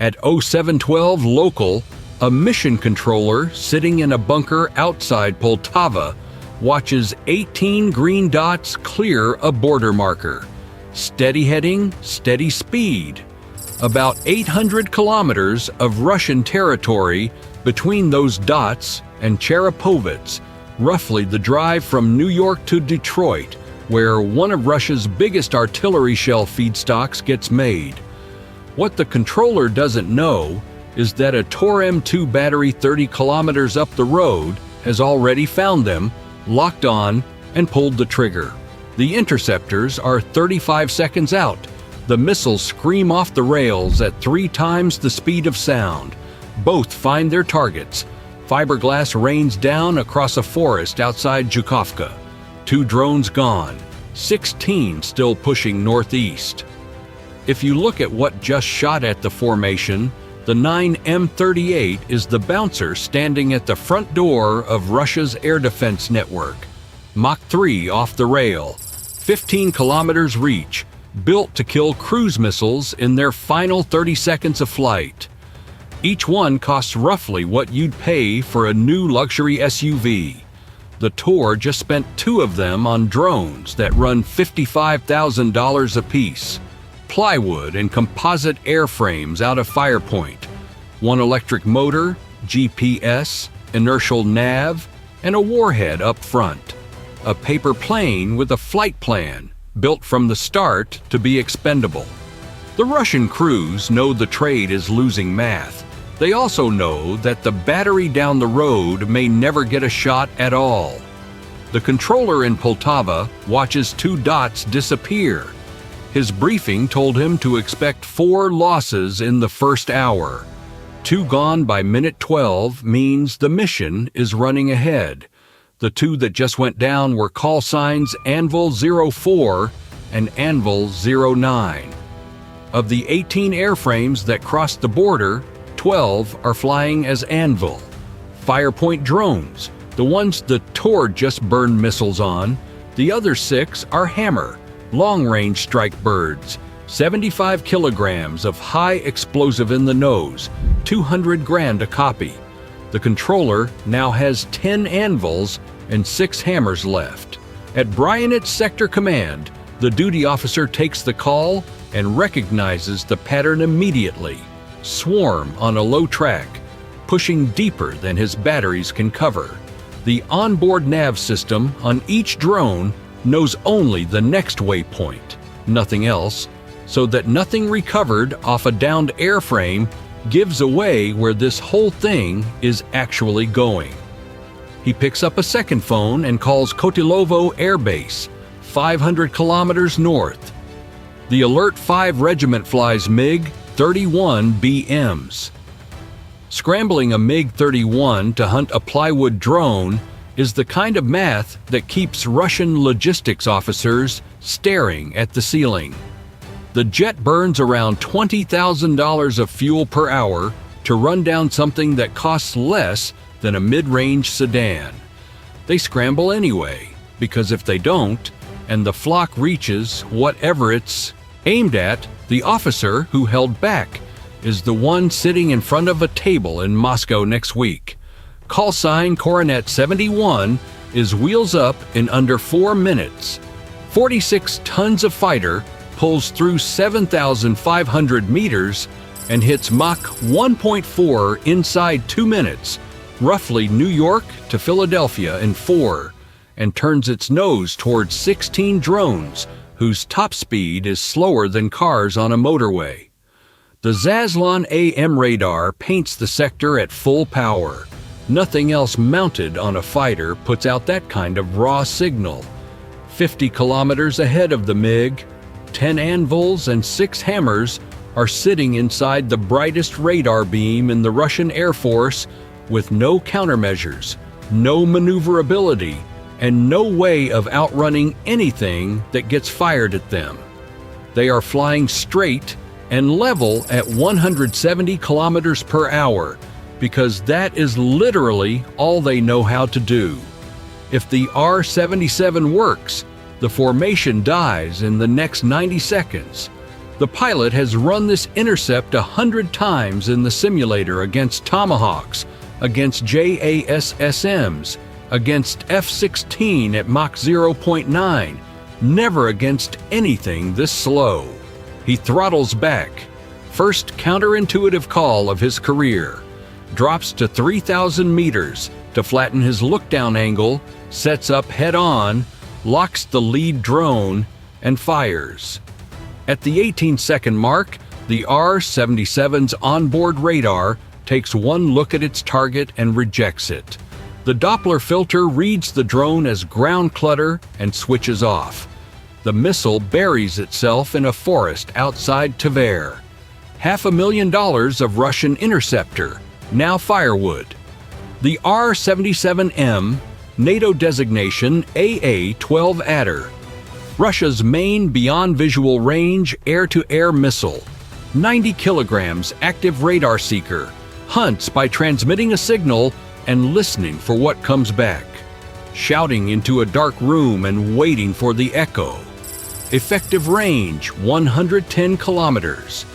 At 0712 local, a mission controller sitting in a bunker outside Poltava watches 18 green dots clear a border marker. Steady heading, steady speed. About 800 kilometers of Russian territory between those dots and Cherepovets, roughly the drive from New York to Detroit, where one of Russia's biggest artillery shell feedstocks gets made. What the controller doesn't know is that a Tor M2 battery 30 kilometers up the road has already found them, locked on, and pulled the trigger. The interceptors are 35 seconds out. The missiles scream off the rails at 3 times the speed of sound. Both find their targets. Fiberglass rains down across a forest outside Zhukovka. 2 drones gone, 16 still pushing northeast. If you look at what just shot at the formation, the 9M38 is the bouncer standing at the front door of Russia's air defense network. Mach 3 off the rail, 15 kilometers reach, built to kill cruise missiles in their final 30 seconds of flight. Each one costs roughly what you'd pay for a new luxury SUV. The Tor just spent 2 of them on drones that run $55,000 apiece. Plywood and composite airframes out of Firepoint, 1 electric motor, GPS, inertial nav, and a warhead up front. A paper plane with a flight plan, built from the start to be expendable. The Russian crews know the trade is losing math. They also know that the battery down the road may never get a shot at all. The controller in Poltava watches 2 dots disappear. His briefing told him to expect 4 losses in the first hour. 2 gone by minute 12 means the mission is running ahead. The 2 that just went down were call signs Anvil 04 and Anvil 09. Of the 18 airframes that crossed the border, 12 are flying as Anvil. Firepoint drones, the ones the Tor just burned missiles on. The other 6 are Hammer, long-range strike birds, 75 kilograms of high explosive in the nose, 200 grand a copy. The controller now has 10 Anvils and 6 Hammers left. At Bryanitz Sector Command, the duty officer takes the call and recognizes the pattern immediately. Swarm on a low track, pushing deeper than his batteries can cover. The onboard nav system on each drone knows only the next waypoint, nothing else, so that nothing recovered off a downed airframe gives away where this whole thing is actually going. He picks up a second phone and calls Kotilovo Air Base, 500 kilometers north. The Alert 5 Regiment flies MiG-31 BMs. Scrambling a MiG-31 to hunt a plywood drone is the kind of math that keeps Russian logistics officers staring at the ceiling. The jet burns around $20,000 of fuel per hour to run down something that costs less than a mid-range sedan. They scramble anyway, because if they don't, and the flock reaches whatever it's aimed at, the officer who held back is the one sitting in front of a table in Moscow next week. Call sign Coronet 71 is wheels up in under 4 minutes. 46 tons of fighter pulls through 7,500 meters and hits Mach 1.4 inside 2 minutes, roughly New York to Philadelphia in 4, and turns its nose towards 16 drones whose top speed is slower than cars on a motorway. The Zaslon AM radar paints the sector at full power. Nothing else mounted on a fighter puts out that kind of raw signal. 50 kilometers ahead of the MiG, 10 Anvils and 6 Hammers are sitting inside the brightest radar beam in the Russian Air Force with no countermeasures, no maneuverability, and no way of outrunning anything that gets fired at them. They are flying straight and level at 170 kilometers per hour because that is literally all they know how to do. If the R-77 works, the formation dies in the next 90 seconds. The pilot has run this intercept 100 times in the simulator against Tomahawks, against JASSMs, against F-16 at Mach 0.9, never against anything this slow. He throttles back. First counterintuitive call of his career. Drops to 3,000 meters to flatten his look-down angle, sets up head-on, locks the lead drone, and fires. At the 18-second mark, the R-77's onboard radar takes one look at its target and rejects it. The Doppler filter reads the drone as ground clutter and switches off. The missile buries itself in a forest outside Tver. $500,000 of Russian Interceptor, now firewood. The R-77M, NATO designation AA-12 Adder. Russia's main beyond visual range air-to-air missile. 90 kilograms active radar seeker. Hunts by transmitting a signal and listening for what comes back. Shouting into a dark room and waiting for the echo. Effective range 110 kilometers.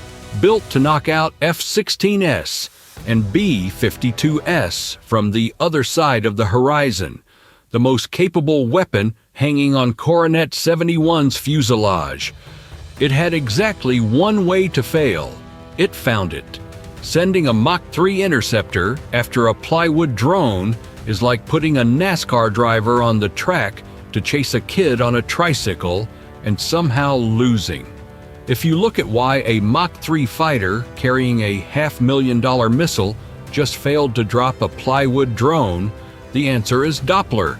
Built to knock out F-16S and B-52S from the other side of the horizon. The most capable weapon hanging on Coronet 71's fuselage. It had exactly one way to fail. It found it. Sending a Mach 3 interceptor after a plywood drone is like putting a NASCAR driver on the track to chase a kid on a tricycle and somehow losing. If you look at why a Mach 3 fighter carrying a $500,000 missile just failed to drop a plywood drone, the answer is Doppler.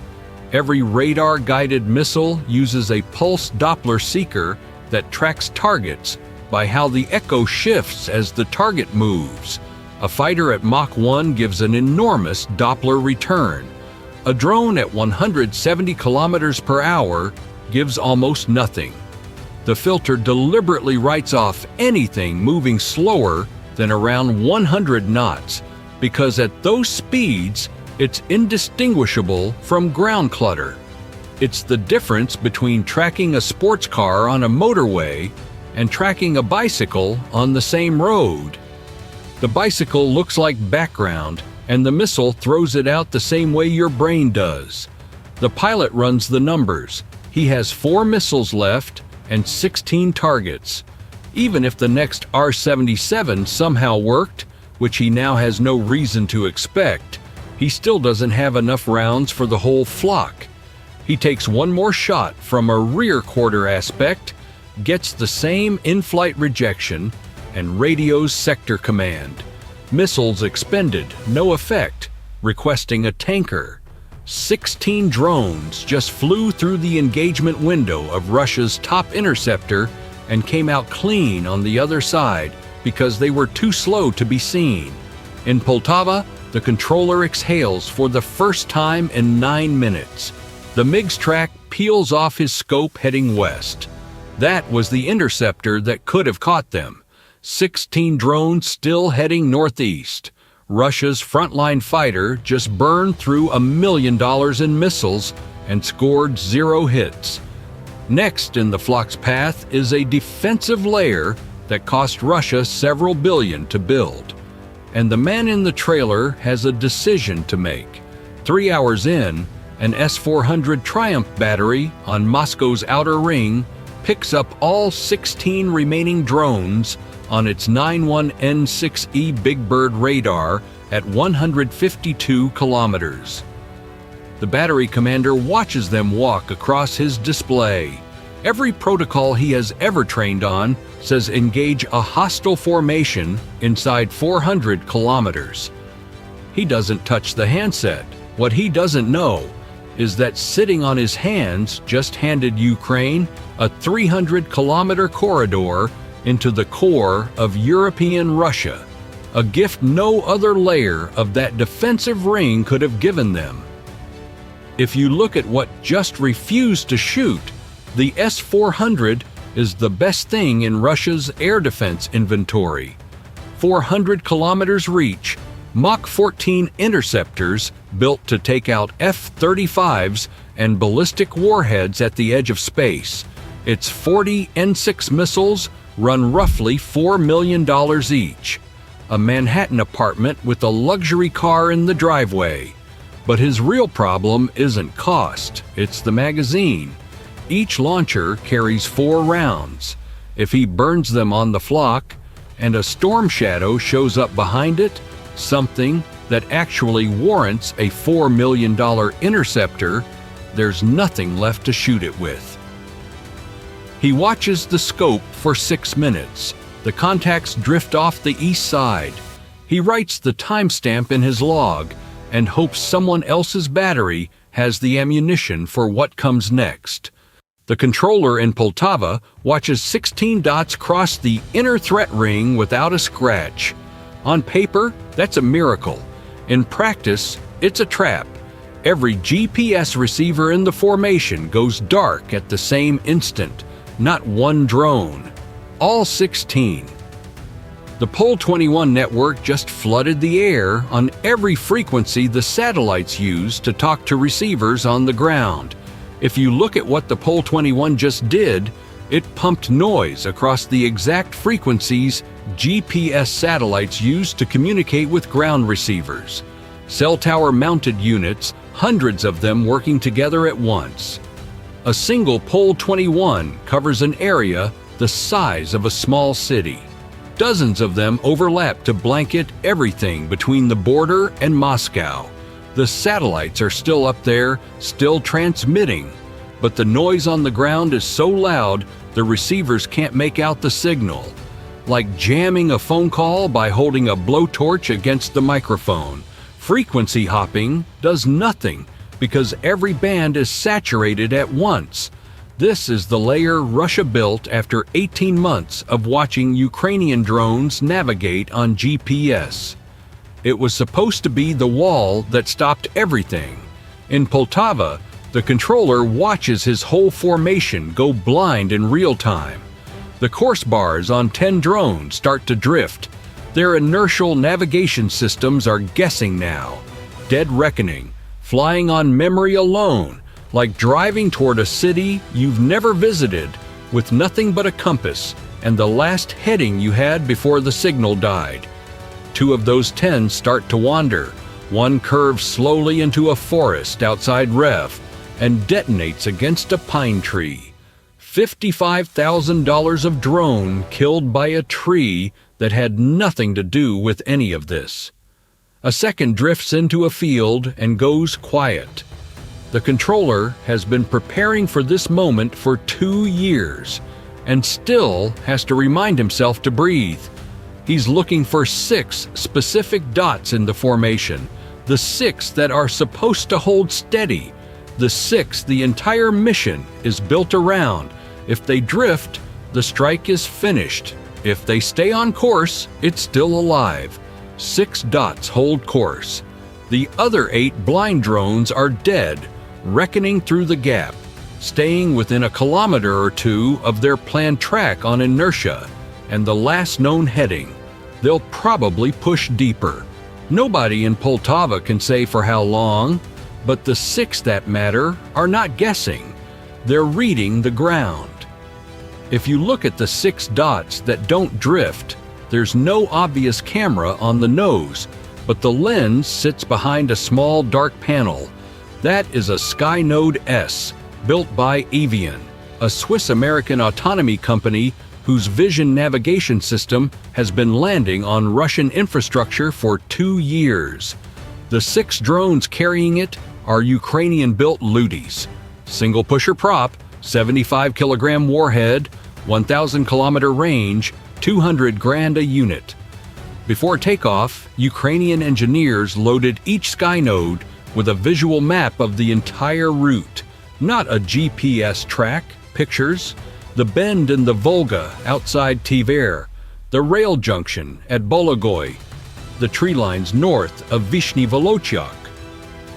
Every radar-guided missile uses a pulse Doppler seeker that tracks targets by how the echo shifts as the target moves. A fighter at Mach 1 gives an enormous Doppler return. A drone at 170 kilometers per hour gives almost nothing. The filter deliberately writes off anything moving slower than around 100 knots because at those speeds, it's indistinguishable from ground clutter. It's the difference between tracking a sports car on a motorway and tracking a bicycle on the same road. The bicycle looks like background, and the missile throws it out the same way your brain does. The pilot runs the numbers. He has 4 missiles left and 16 targets. Even if the next R-77 somehow worked, which he now has no reason to expect, he still doesn't have enough rounds for the whole flock. He takes one more shot from a rear quarter aspect, gets the same in-flight rejection, and radios sector command. Missiles expended, no effect, requesting a tanker. 16 drones just flew through the engagement window of Russia's top interceptor and came out clean on the other side because they were too slow to be seen. In Poltava, the controller exhales for the first time in 9 minutes. The MiG's track peels off his scope heading west. That was the interceptor that could have caught them. 16 drones still heading northeast. Russia's frontline fighter just burned through $1 million in missiles and scored 0 hits. Next in the flock's path is a defensive layer that cost Russia several billion to build. And the man in the trailer has a decision to make. 3 hours in, an S-400 Triumph battery on Moscow's outer ring picks up all 16 remaining drones on its 91N6E Big Bird radar at 152 kilometers. The battery commander watches them walk across his display. Every protocol he has ever trained on says engage a hostile formation inside 400 kilometers. He doesn't touch the handset. What he doesn't know is that sitting on his hands just handed Ukraine a 300-kilometer corridor into the core of European Russia, a gift no other layer of that defensive ring could have given them. If you look at what just refused to shoot, the S-400 is the best thing in Russia's air defense inventory. 400 kilometers reach, Mach 14 interceptors built to take out F-35s and ballistic warheads at the edge of space. Its 40 N6 missiles run roughly $4 million each. A Manhattan apartment with a luxury car in the driveway. But his real problem isn't cost, it's the magazine. Each launcher carries 4 rounds. If he burns them on the flock, and a storm shadow shows up behind it, something that actually warrants a $4 million interceptor, there's nothing left to shoot it with. He watches the scope for 6 minutes. The contacts drift off the east side. He writes the timestamp in his log and hopes someone else's battery has the ammunition for what comes next. The controller in Poltava watches 16 dots cross the inner threat ring without a scratch. On paper, that's a miracle. In practice, it's a trap. Every GPS receiver in the formation goes dark at the same instant. Not one drone. All 16. The Pol 21 network just flooded the air on every frequency the satellites use to talk to receivers on the ground. If you look at what the Pol 21 just did, it pumped noise across the exact frequencies GPS satellites use to communicate with ground receivers. Cell tower mounted units, hundreds of them working together at once. A single Pol 21 covers an area the size of a small city. Dozens of them overlap to blanket everything between the border and Moscow. The satellites are still up there, still transmitting, but the noise on the ground is so loud the receivers can't make out the signal. Like jamming a phone call by holding a blowtorch against the microphone. Frequency hopping does nothing because every band is saturated at once. This is the layer Russia built after 18 months of watching Ukrainian drones navigate on GPS. It was supposed to be the wall that stopped everything. In Poltava, the controller watches his whole formation go blind in real time. The course bars on 10 drones start to drift. Their inertial navigation systems are guessing now. Dead reckoning, flying on memory alone, like driving toward a city you've never visited with nothing but a compass and the last heading you had before the signal died. 2 of those 10 start to wander. One curves slowly into a forest outside Rev and detonates against a pine tree. $55,000 of drone killed by a tree that had nothing to do with any of this. A second drifts into a field and goes quiet. The controller has been preparing for this moment for 2 years and still has to remind himself to breathe. He's looking for 6 specific dots in the formation, the 6 that are supposed to hold steady, the 6 the entire mission is built around. If they drift, the strike is finished. If they stay on course, it's still alive. 6 dots hold course. The other 8 blind drones are dead, reckoning through the gap, staying within a kilometer or 2 of their planned track on inertia and the last known heading. They'll probably push deeper. Nobody in Poltava can say for how long, but the 6 that matter are not guessing. They're reading the ground. If you look at the 6 dots that don't drift, there's no obvious camera on the nose, but the lens sits behind a small dark panel. That is a Skynode S, built by Avian, a Swiss-American autonomy company whose vision navigation system has been landing on Russian infrastructure for 2 years. The 6 drones carrying it are Ukrainian-built Lutis. Single pusher prop, 75-kilogram warhead, 1,000-kilometer range, 200 grand a unit. Before takeoff, Ukrainian engineers loaded each Skynode with a visual map of the entire route, not a GPS track, pictures, the bend in the Volga outside Tver, the rail junction at Bologoy, the tree lines north of Vyshny Volochyok.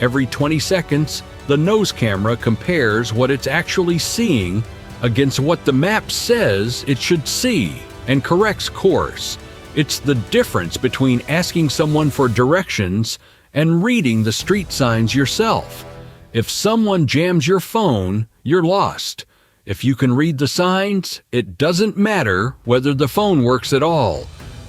Every 20 seconds, the nose camera compares what it's actually seeing against what the map says it should see and corrects course. It's the difference between asking someone for directions and reading the street signs yourself. If someone jams your phone, you're lost. If you can read the signs, it doesn't matter whether the phone works at all.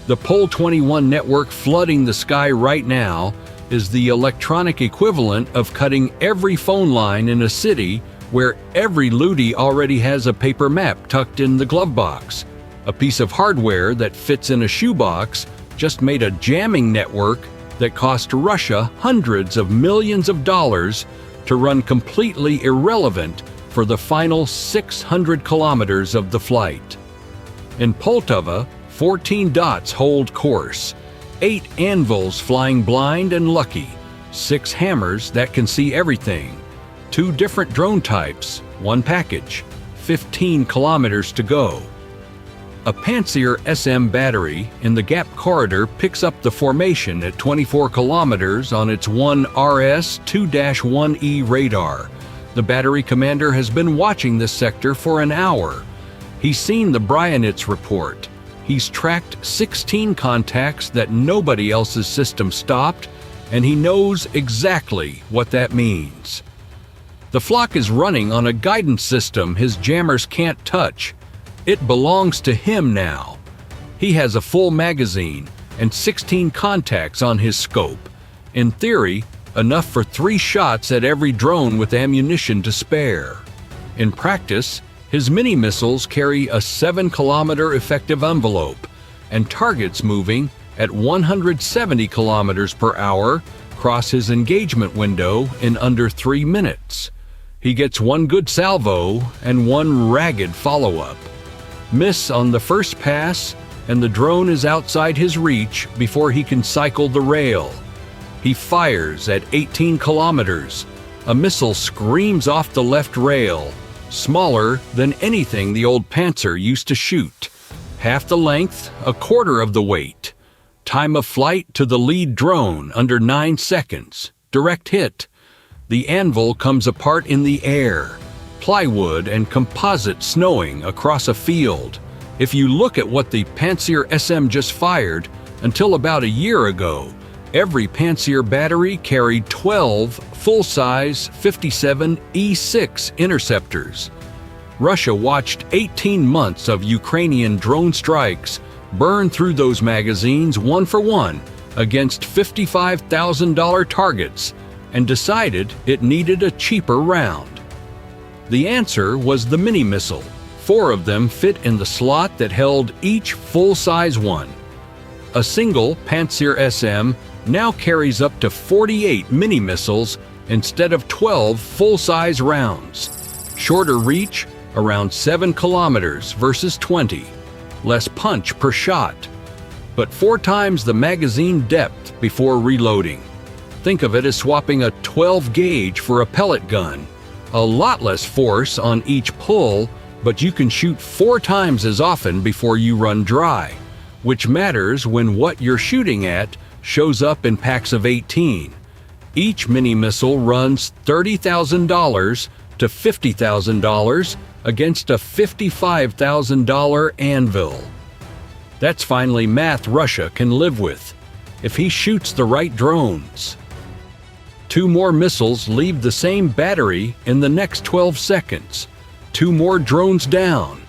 The Pole 21 network flooding the sky right now is the electronic equivalent of cutting every phone line in a city where every lootie already has a paper map tucked in the glove box. A piece of hardware that fits in a shoebox just made a jamming network that cost Russia hundreds of millions of dollars to run completely irrelevant for the final 600 kilometers of the flight. In Poltava, 14 dots hold course, 8 anvils flying blind and lucky, 6 hammers that can see everything, 2 different drone types, 1 package, 15 kilometers to go. A Pantsir SM battery in the Gap corridor picks up the formation at 24 kilometers on its 1RS-2-1E radar. The battery commander has been watching this sector for an hour. He's seen the Bryanitz report. He's tracked 16 contacts that nobody else's system stopped, and he knows exactly what that means. The flock is running on a guidance system his jammers can't touch. It belongs to him now. He has a full magazine and 16 contacts on his scope. In theory, enough for 3 shots at every drone with ammunition to spare. In practice, his mini-missiles carry a 7-kilometer effective envelope, and targets moving at 170 kilometers per hour cross his engagement window in under 3 minutes. He gets 1 good salvo and 1 ragged follow-up. Miss on the first pass, and the drone is outside his reach before he can cycle the rail. He fires at 18 kilometers. A missile screams off the left rail, smaller than anything the old Panzer used to shoot. Half the length, a quarter of the weight. Time of flight to the lead drone under 9 seconds. Direct hit. The anvil comes apart in the air. Plywood and composite snowing across a field. If you look at what the Pantsir SM just fired, until about a year ago, every Pantsir battery carried 12 full-size 57 E6 interceptors. Russia watched 18 months of Ukrainian drone strikes burn through those magazines one for one against $55,000 targets and decided it needed a cheaper round. The answer was the mini-missile. 4 of them fit in the slot that held each full-size one. A single Pantsir SM now carries up to 48 mini-missiles instead of 12 full-size rounds. Shorter reach, around 7 kilometers versus 20. Less punch per shot, but 4 times the magazine depth before reloading. Think of it as swapping a 12 gauge for a pellet gun. A lot less force on each pull, but you can shoot 4 times as often before you run dry, which matters when what you're shooting at shows up in packs of 18. Each mini-missile runs $30,000 to $50,000 against a $55,000 anvil. That's finally math Russia can live with, if he shoots the right drones. 2 more missiles leave the same battery in the next 12 seconds. 2 more drones down.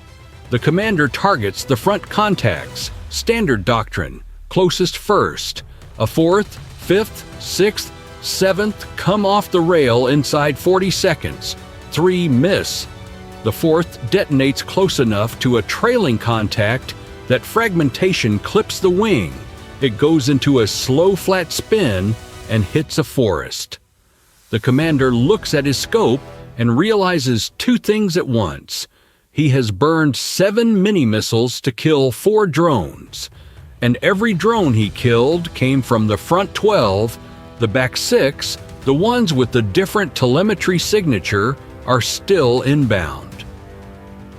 The commander targets the front contacts, standard doctrine, closest first. A 4th, 5th, 6th, 7th come off the rail inside 40 seconds. 3 miss. The 4th detonates close enough to a trailing contact that fragmentation clips the wing. It goes into a slow flat spin and hits a forest. The commander looks at his scope and realizes 2 things at once. He has burned 7 mini-missiles to kill 4 drones, and every drone he killed came from the front 12, the back 6, the ones with the different telemetry signature, are still inbound.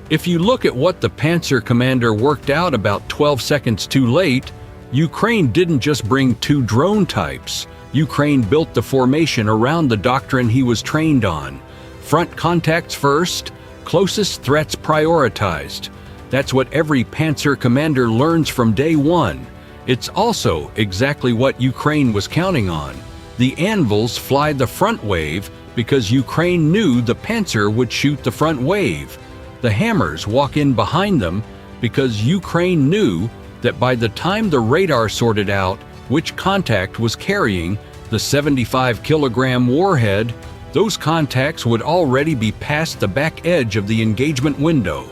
If you look at what the Panzer commander worked out about 12 seconds too late, Ukraine didn't just bring 2 drone types. Ukraine built the formation around the doctrine he was trained on. Front contacts first, closest threats prioritized. That's what every Panzer commander learns from day one. It's also exactly what Ukraine was counting on. The anvils fly the front wave because Ukraine knew the Panzer would shoot the front wave. The hammers walk in behind them because Ukraine knew that by the time the radar sorted out which contact was carrying the 75-kilogram warhead, those contacts would already be past the back edge of the engagement window,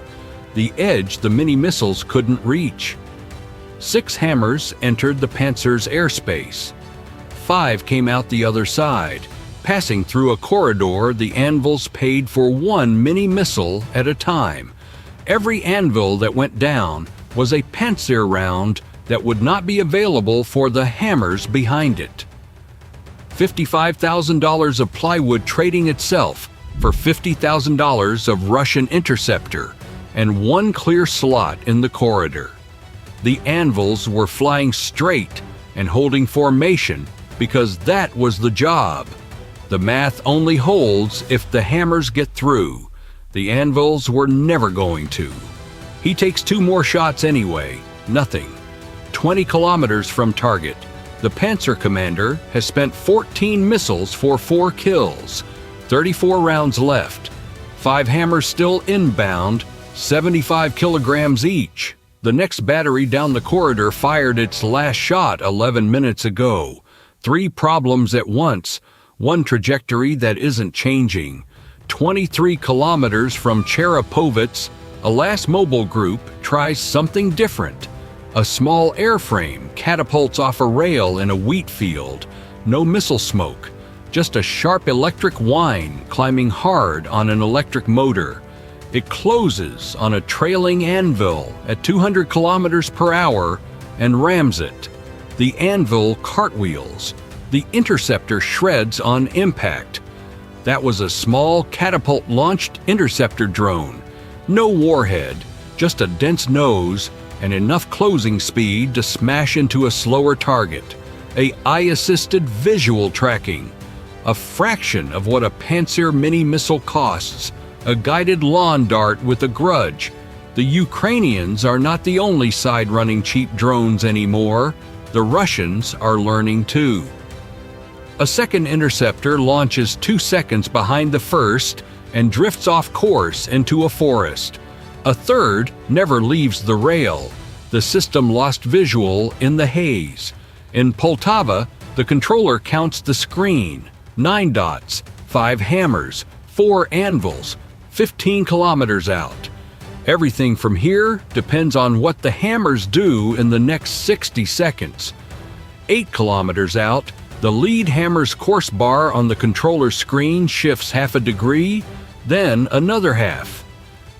the edge the mini-missiles couldn't reach. 6 hammers entered the Panzer's airspace. 5 came out the other side, passing through a corridor the anvils paid for 1 mini-missile at a time. Every anvil that went down was a Panzer round that would not be available for the hammers behind it. $55,000 of plywood trading itself for $50,000 of Russian Interceptor and 1 clear slot in the corridor. The anvils were flying straight and holding formation because that was the job. The math only holds if the hammers get through. The anvils were never going to. He takes 2 more shots anyway. Nothing. 20 kilometers from target. The Panzer commander has spent 14 missiles for 4 kills. 34 rounds left. 5 hammers still inbound, 75 kilograms each. The next battery down the corridor fired its last shot 11 minutes ago. 3 problems at once. 1 trajectory that isn't changing. 23 kilometers from Cherepovets, a last mobile group tries something different. A small airframe catapults off a rail in a wheat field. No missile smoke, just a sharp electric whine climbing hard on an electric motor. It closes on a trailing anvil at 200 kilometers per hour and rams it. The anvil cartwheels. The Interceptor shreds on impact. That was a small catapult-launched Interceptor drone. No warhead, just a dense nose and enough closing speed to smash into a slower target. A eye-assisted visual tracking. A fraction of what a Panzer mini-missile costs. A guided lawn dart with a grudge. The Ukrainians are not the only side running cheap drones anymore. The Russians are learning too. A second Interceptor launches 2 seconds behind the first and drifts off course into a forest. A third never leaves the rail. The system lost visual in the haze. In Poltava, the controller counts the screen. 9 dots, 5 hammers, 4 anvils, 15 kilometers out. Everything from here depends on what the hammers do in the next 60 seconds. 8 kilometers out, the lead hammer's course bar on the controller screen shifts half a degree, then another half.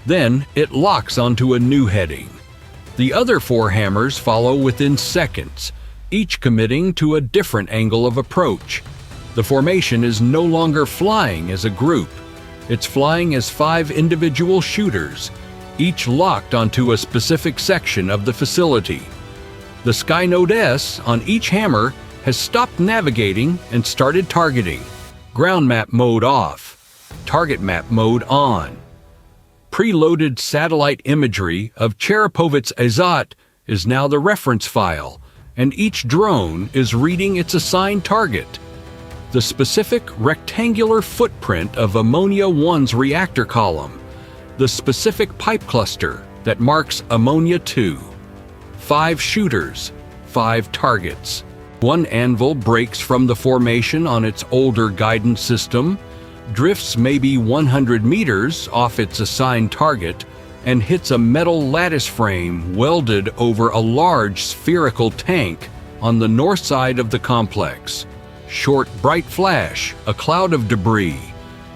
Then it locks onto a new heading. The other 4 hammers follow within seconds, each committing to a different angle of approach. The formation is no longer flying as a group. It's flying as 5 individual shooters, each locked onto a specific section of the facility. The Skynode S on each hammer has stopped navigating and started targeting. Ground map mode off. Target map mode on. Preloaded satellite imagery of Cherepovets Azot is now the reference file, and each drone is reading its assigned target. The specific rectangular footprint of Ammonia 1's reactor column. The specific pipe cluster that marks Ammonia 2. 5 shooters, 5 targets. 1 anvil breaks from the formation on its older guidance system, drifts maybe 100 meters off its assigned target, and hits a metal lattice frame welded over a large spherical tank on the north side of the complex. Short, bright flash, a cloud of debris.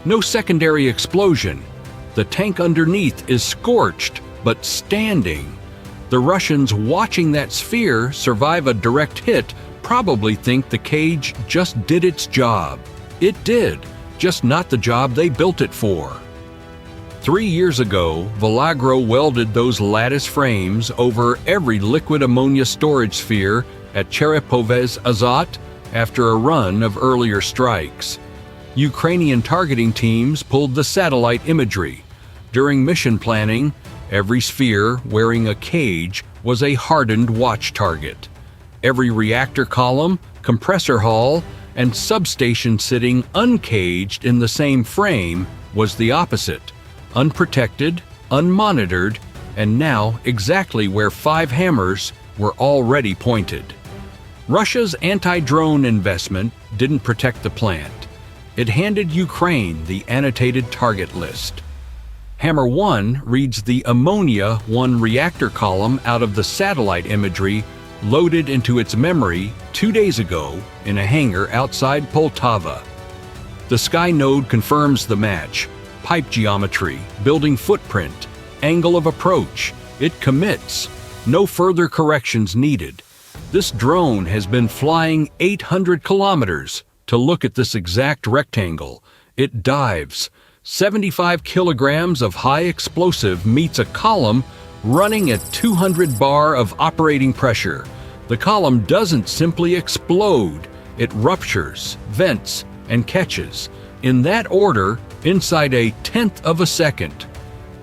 No secondary explosion. The tank underneath is scorched, but standing. The Russians watching that sphere survive a direct hit probably think the cage just did its job. It did, just not the job they built it for. 3 years ago, Valagro welded those lattice frames over every liquid ammonia storage sphere at Cherepovets Azot after a run of earlier strikes. Ukrainian targeting teams pulled the satellite imagery. During mission planning, every sphere wearing a cage was a hardened watch target. Every reactor column, compressor hall, and substation sitting uncaged in the same frame was the opposite, unprotected unmonitored, and now exactly where 5 hammers were already pointed. Russia's anti-drone investment didn't protect the plant. It handed Ukraine the annotated target list. Hammer 1 reads the Ammonia 1 reactor column out of the satellite imagery loaded into its memory 2 days ago in a hangar outside Poltava. The Sky node confirms the match: pipe geometry, building footprint, angle of approach. It commits. No further corrections needed. This drone has been flying 800 kilometers to look at this exact rectangle. It dives. 75 kilograms of high explosive meets a column running at 200 bar of operating pressure. The column doesn't simply explode. It ruptures, vents, and catches, in that order, inside a tenth of a second.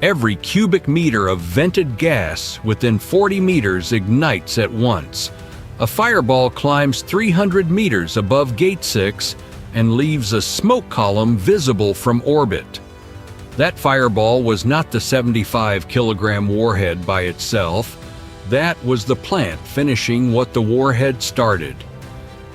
Every cubic meter of vented gas within 40 meters ignites at once. A fireball climbs 300 meters above Gate 6 and leaves a smoke column visible from orbit. That fireball was not the 75-kilogram warhead by itself. That was the plant finishing what the warhead started.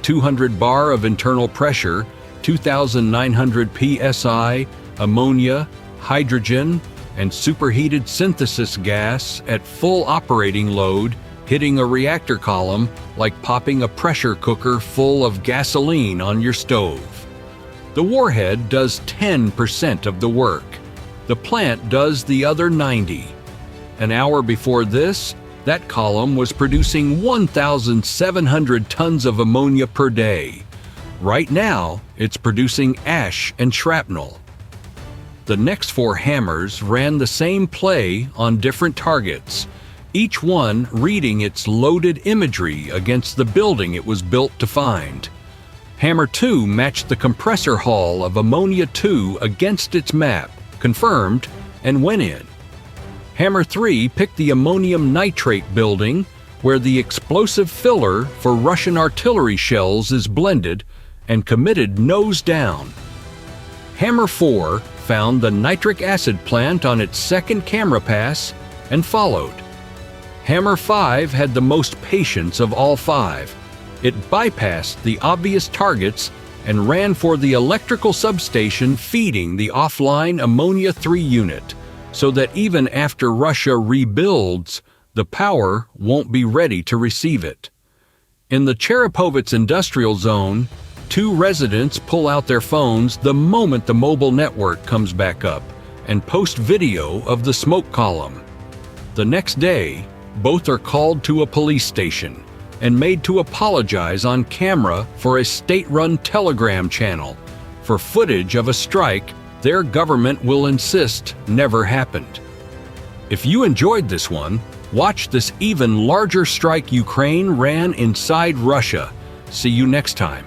200 bar of internal pressure, 2,900 psi, ammonia, hydrogen, and superheated synthesis gas at full operating load, hitting a reactor column like popping a pressure cooker full of gasoline on your stove. The warhead does 10% of the work. The plant does the other 90%. An hour before this, that column was producing 1,700 tons of ammonia per day. Right now, it's producing ash and shrapnel. The next 4 hammers ran the same play on different targets, each one reading its loaded imagery against the building it was built to find. Hammer 2 matched the compressor hull of Ammonia 2 against its map, confirmed, and went in. Hammer 3 picked the ammonium nitrate building, where the explosive filler for Russian artillery shells is blended, and committed nose down. Hammer 4 found the nitric acid plant on its second camera pass and followed. Hammer 5 had the most patience of all 5. It bypassed the obvious targets and ran for the electrical substation feeding the offline Ammonia 3 unit, so that even after Russia rebuilds, the power won't be ready to receive it. In the Cherepovets industrial zone, 2 residents pull out their phones the moment the mobile network comes back up and post video of the smoke column. The next day, both are called to a police station and made to apologize on camera for a state-run telegram channel for footage of a strike their government will insist never happened. If you enjoyed this one, watch this even larger strike Ukraine ran inside Russia. See you next time.